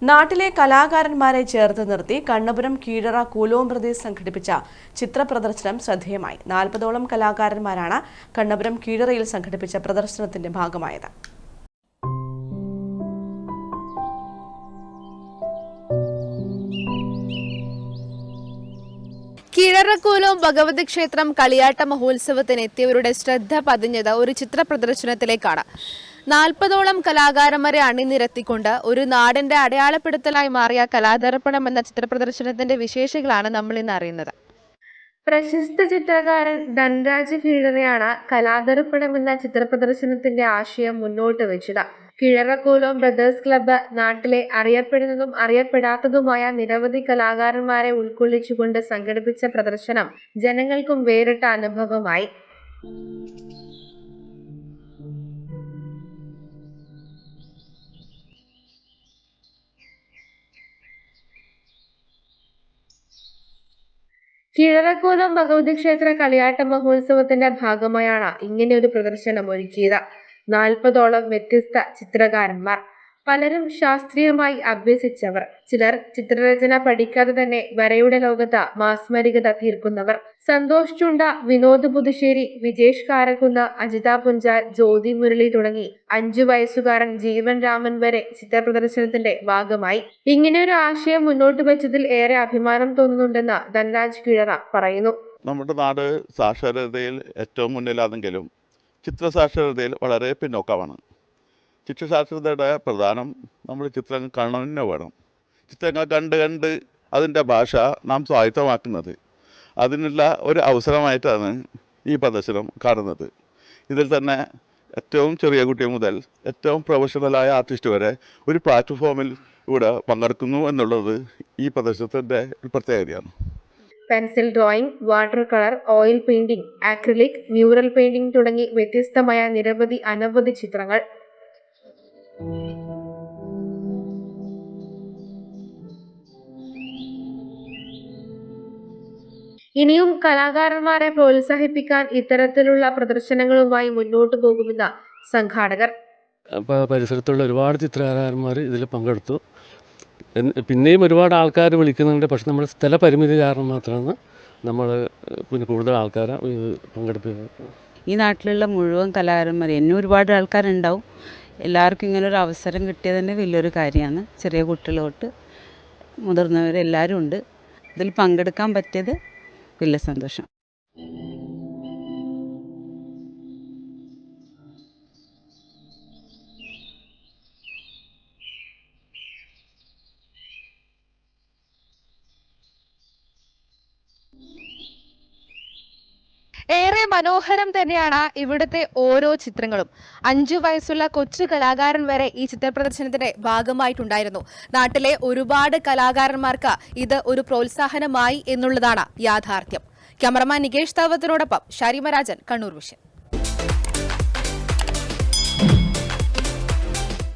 നാട്ടിലെ കലാകാരന്മാരെ ചേർത്ത് നിർത്തി കണ്ണപുരം കീഴറ കൂലോം പ്രദേശ് സംഘടിപ്പിച്ച ചിത്രപ്രദർശനം ശ്രദ്ധേയമായി. 40ഓളം കലാകാരന്മാരാണ് കണ്ണപുരം കീഴറയിൽ സംഘടിപ്പിച്ച പ്രദർശനത്തിന്റെ ഭാഗമായത്. കീഴറക്കൂലോം ഭഗവതി ക്ഷേത്രം കളിയാട്ട മഹോത്സവത്തിന് എത്തിയവരുടെ ശ്രദ്ധ പതിഞ്ഞത് ഒരു ചിത്ര പ്രദർശനത്തിലേക്കാണ്. 40ഓളം കലാകാരന്മാരെ അണിനിരത്തിക്കൊണ്ട് ഒരു നാടിന്റെ അടയാളപ്പെടുത്തലായി മാറിയ കലാദർപ്പണം എന്ന ചിത്രപ്രദർശനത്തിന്റെ വിശേഷങ്ങളാണ് നമ്മൾ ഇന്ന് അറിയുന്നത്. പ്രശസ്ത ചിത്രകാരൻ ധനരാജ് കീഴറയാണ് കലാദർപ്പണം എന്ന ചിത്രപ്രദർശനത്തിന്റെ ആശയം മുന്നോട്ട് വെച്ചത്. കീഴറക്കൂലോം ബ്രദേഴ്സ് ക്ലബ്ബ് നാട്ടിലെ അറിയപ്പെടുന്നതും അറിയപ്പെടാത്തതുമായ നിരവധി കലാകാരന്മാരെ ഉൾക്കൊള്ളിച്ചുകൊണ്ട് സംഘടിപ്പിച്ച പ്രദർശനം ജനങ്ങൾക്കും വേറിട്ട അനുഭവമായി. കീഴറക്കൂലോം ഭഗവതി ക്ഷേത്ര കളിയാട്ട മഹോത്സവത്തിന്റെ ഭാഗമായാണ് ഇങ്ങനെ ഒരു പ്രദർശനം ഒരുക്കിയത്. 40ഓളം വ്യത്യസ്ത ചിത്രകാരന്മാർ, പലരും ശാസ്ത്രീയമായി അഭ്യസിച്ചവർ, ചിലർ ചിത്രരചന പഠിക്കാതെ തന്നെ വരയുടെ ലോകത്ത് മാസ്മരികത തീർക്കുന്നവർ. സന്തോഷ് ചുണ്ട, വിനോദ് പുതുശ്ശേരി, വിജേഷ് കാരക്കുന്ന്, അജിത പുഞ്ചാൽ, ജ്യോതി മുരളി തുടങ്ങി 5 വയസ്സുകാരൻ ജീവൻ രാമൻ വരെ ചിത്രപ്രദർശനത്തിന്റെ ഭാഗമായി. ഇങ്ങനെയൊരു ആശയം മുന്നോട്ട് വെച്ചതിൽ ഏറെ അഭിമാനം തോന്നുന്നുണ്ടെന്ന് ധനരാജ് കീഴറ പറയുന്നു. നമ്മുടെ നാട് സാക്ഷരതയിൽ ഏറ്റവും മുന്നിലാണെങ്കിലും ചിത്രസാക്ഷരതയിൽ വളരെ പിന്നോക്കമാണ്. ചിത്രസാക്ഷരതയുടെ പ്രധാനം നമ്മൾ ചിത്രങ്ങൾ കാണാൻ തന്നെ വേണം. ചിത്രങ്ങൾ കണ്ട് അതിൻ്റെ ഭാഷ നാം സ്വായത്തമാക്കുന്നത്, അതിനുള്ള ഒരു അവസരമായിട്ടാണ് ഈ പ്രദർശനം കാണുന്നത്. ഇതിൽ തന്നെ ഏറ്റവും ചെറിയ കുട്ടി മുതൽ ഏറ്റവും പ്രൊഫഷണലായ ആർട്ടിസ്റ്റ് വരെ ഒരു പ്ലാറ്റ്ഫോമിൽ ഇവിടെ പങ്കെടുക്കുന്നു എന്നുള്ളത് ഈ പ്രദർശനത്തിൻ്റെ ഒരു പ്രത്യേകതയാണ്. Pencil drawing, water colour, oil painting, acrylic, mural painting തുടങ്ങി വ്യത്യസ്തമായ അനവധി ചിത്രങ്ങൾ. ഇനിയും കലാകാരന്മാരെ പ്രോത്സാഹിപ്പിക്കാൻ ഇത്തരത്തിലുള്ള പ്രദർശനങ്ങളുമായി മുന്നോട്ട് പോകുമെന്ന് സംഘാടകർ. പരിസരത്തുള്ള ഒരുപാട് ചിത്രകാരന്മാർ ഇതിൽ പങ്കെടുത്തു. പിന്നെയും ഒരുപാട് ആൾക്കാർ വിളിക്കുന്നുണ്ട്. പക്ഷെ നമ്മൾ സ്ഥലപരിമിതി കാരണം മാത്രമാണ് നമ്മൾ കൂടുതൽ ആൾക്കാരെ പങ്കെടുപ്പിക്കുന്നത്. ഈ നാട്ടിലുള്ള മുഴുവൻ കലാകാരന്മാർ, എന്നെ ഒരുപാട് ആൾക്കാരുണ്ടാവും. എല്ലാവർക്കും ഇങ്ങനൊരു അവസരം കിട്ടിയത് തന്നെ വലിയൊരു കാര്യമാണ്. ചെറിയ കുട്ടികളോട്ട് മുതിർന്നവരെല്ലാവരും ഉണ്ട്. ഇതിൽ പങ്കെടുക്കാൻ പറ്റിയത് വലിയ സന്തോഷം. ഏറെ മനോഹരം തന്നെയാണ് ഇവിടുത്തെ ഓരോ ചിത്രങ്ങളും. 5 വയസ്സുള്ള കൊച്ചു കലാകാരൻ വരെ ഈ ചിത്രപ്രദർശനത്തിന്റെ ഭാഗമായിട്ടുണ്ടായിരുന്നു. നാട്ടിലെ ഒരുപാട് കലാകാരന്മാർക്ക് ഇത് ഒരു പ്രോത്സാഹനമായി എന്നുള്ളതാണ് യാഥാർത്ഥ്യം. ക്യാമറമാൻ നികേഷ് താവത്തിനോടൊപ്പം ഷാരിമ രാജൻ, കണ്ണൂർ വിഷൻ.